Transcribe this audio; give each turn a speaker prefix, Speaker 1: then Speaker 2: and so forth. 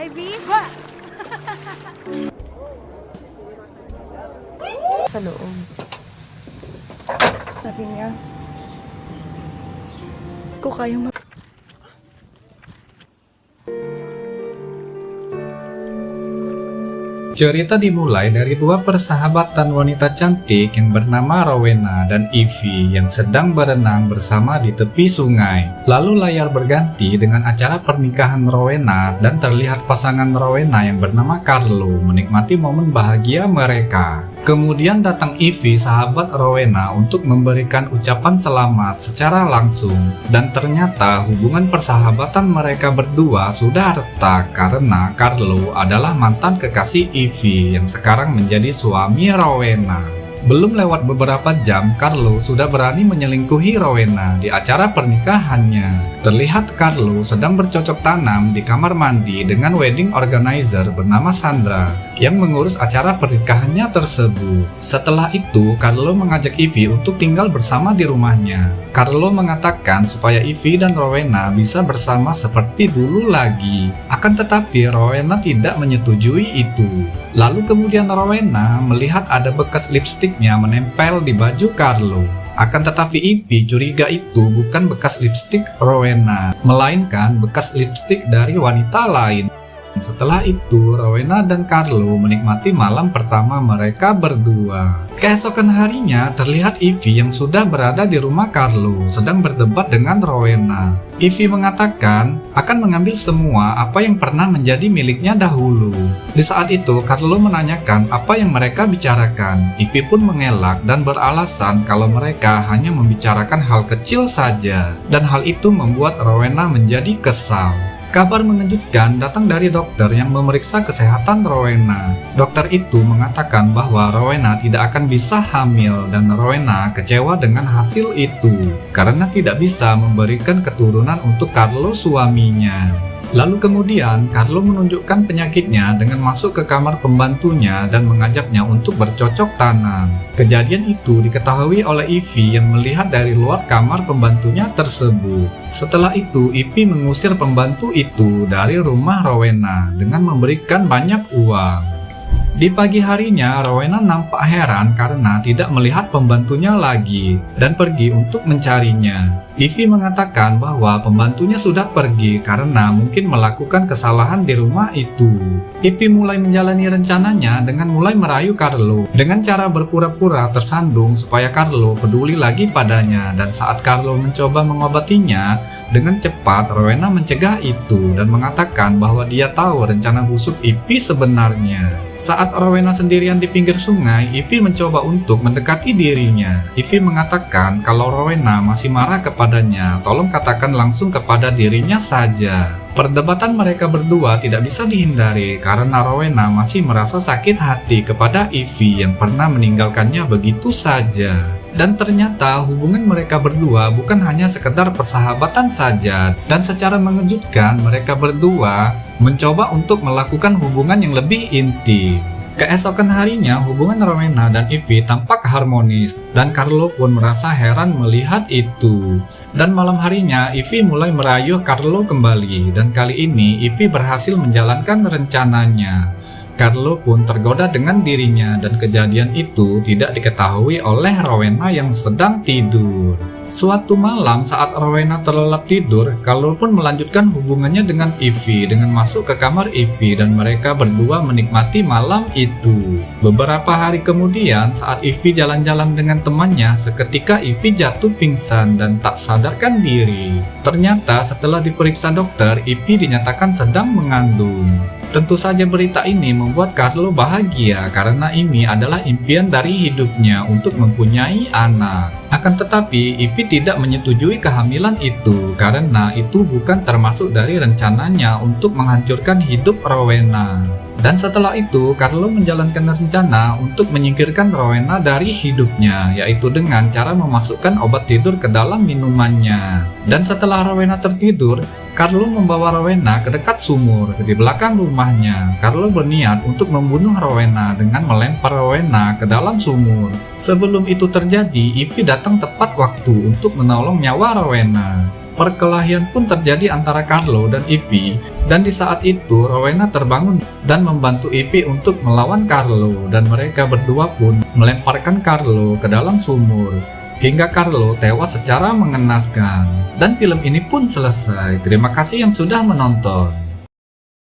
Speaker 1: Ivy, go!
Speaker 2: Sa loob.
Speaker 3: Sabi niya, ko kayang
Speaker 4: Cerita dimulai dari dua persahabatan wanita cantik yang bernama Rowena dan Evie yang sedang berenang bersama di tepi sungai. Lalu layar berganti dengan acara pernikahan Rowena dan terlihat pasangan Rowena yang bernama Carlo menikmati momen bahagia mereka. Kemudian datang Evie, sahabat Rowena, untuk memberikan ucapan selamat secara langsung. Dan ternyata hubungan persahabatan mereka berdua sudah retak karena Carlo adalah mantan kekasih Evie yang sekarang menjadi suami Rowena. Belum lewat beberapa jam, Carlo sudah berani menyelingkuhi Rowena di acara pernikahannya. Terlihat Carlo sedang bercocok tanam di kamar mandi dengan wedding organizer bernama Sandra yang mengurus acara pernikahannya tersebut. Setelah itu, Carlo mengajak Evie untuk tinggal bersama di rumahnya. Carlo mengatakan supaya Evie dan Rowena bisa bersama seperti dulu lagi. Akan tetapi Rowena tidak menyetujui itu. Lalu kemudian Rowena melihat ada bekas lipstiknya menempel di baju Carlo. Akan tetapi Evie curiga itu bukan bekas lipstik Rowena, melainkan bekas lipstik dari wanita lain. Setelah itu, Rowena dan Carlo menikmati malam pertama mereka berdua. Keesokan harinya, terlihat Evie yang sudah berada di rumah Carlo sedang berdebat dengan Rowena. Evie mengatakan akan mengambil semua apa yang pernah menjadi miliknya dahulu. Di saat itu, Carlo menanyakan apa yang mereka bicarakan. Evie pun mengelak dan beralasan kalau mereka hanya membicarakan hal kecil saja, dan hal itu membuat Rowena menjadi kesal. Kabar mengejutkan datang dari dokter yang memeriksa kesehatan Rowena. Dokter itu mengatakan bahwa Rowena tidak akan bisa hamil dan Rowena kecewa dengan hasil itu karena tidak bisa memberikan keturunan untuk Carlo suaminya. Lalu kemudian Carlo menunjukkan penyakitnya dengan masuk ke kamar pembantunya dan mengajaknya untuk bercocok tanam. Kejadian itu diketahui oleh Evie yang melihat dari luar kamar pembantunya tersebut. Setelah itu, Evie mengusir pembantu itu dari rumah Rowena dengan memberikan banyak uang. Di pagi harinya, Rowena nampak heran karena tidak melihat pembantunya lagi dan pergi untuk mencarinya. Evie mengatakan bahwa pembantunya sudah pergi karena mungkin melakukan kesalahan di rumah itu. Evie mulai menjalani rencananya dengan mulai merayu Carlo dengan cara berpura-pura tersandung supaya Carlo peduli lagi padanya, dan saat Carlo mencoba mengobatinya, dengan cepat Rowena mencegah itu dan mengatakan bahwa dia tahu rencana busuk Evie sebenarnya. Saat Rowena sendirian di pinggir sungai, Evie mencoba untuk mendekati dirinya. Evie mengatakan kalau Rowena masih marah kepadanya, tolong katakan langsung kepada dirinya saja. Perdebatan mereka berdua tidak bisa dihindari karena Rowena masih merasa sakit hati kepada Evie yang pernah meninggalkannya begitu saja. Dan ternyata hubungan mereka berdua bukan hanya sekedar persahabatan saja, dan secara mengejutkan mereka berdua mencoba untuk melakukan hubungan yang lebih intim. Keesokan harinya, hubungan Rowena dan Evie tampak harmonis, dan Carlo pun merasa heran melihat itu. Dan malam harinya, Evie mulai merayu Carlo kembali, dan kali ini Evie berhasil menjalankan rencananya. Carlo pun tergoda dengan dirinya dan kejadian itu tidak diketahui oleh Rowena yang sedang tidur. Suatu malam saat Rowena terlelap tidur, Carlo pun melanjutkan hubungannya dengan Evie dengan masuk ke kamar Evie dan mereka berdua menikmati malam itu. Beberapa hari kemudian saat Evie jalan-jalan dengan temannya, seketika Evie jatuh pingsan dan tak sadarkan diri. Ternyata setelah diperiksa dokter, Evie dinyatakan sedang mengandung. Tentu saja berita ini membuat Carlo bahagia karena ini adalah impian dari hidupnya untuk mempunyai anak. Akan tetapi, Evie tidak menyetujui kehamilan itu karena itu bukan termasuk dari rencananya untuk menghancurkan hidup Rowena. Dan setelah itu, Carlo menjalankan rencana untuk menyingkirkan Rowena dari hidupnya, yaitu dengan cara memasukkan obat tidur ke dalam minumannya. Dan setelah Rowena tertidur, Carlo membawa Rowena ke dekat sumur di belakang rumahnya. Carlo berniat untuk membunuh Rowena dengan melempar Rowena ke dalam sumur. Sebelum itu terjadi, Ivy datang tepat waktu untuk menolong nyawa Rowena. Perkelahian pun terjadi antara Carlo dan Ivy, dan di saat itu Rowena terbangun dan membantu Ivy untuk melawan Carlo, dan mereka berdua pun melemparkan Carlo ke dalam sumur hingga Carlo tewas secara mengenaskan. Dan film ini pun selesai. Terima kasih yang sudah menonton.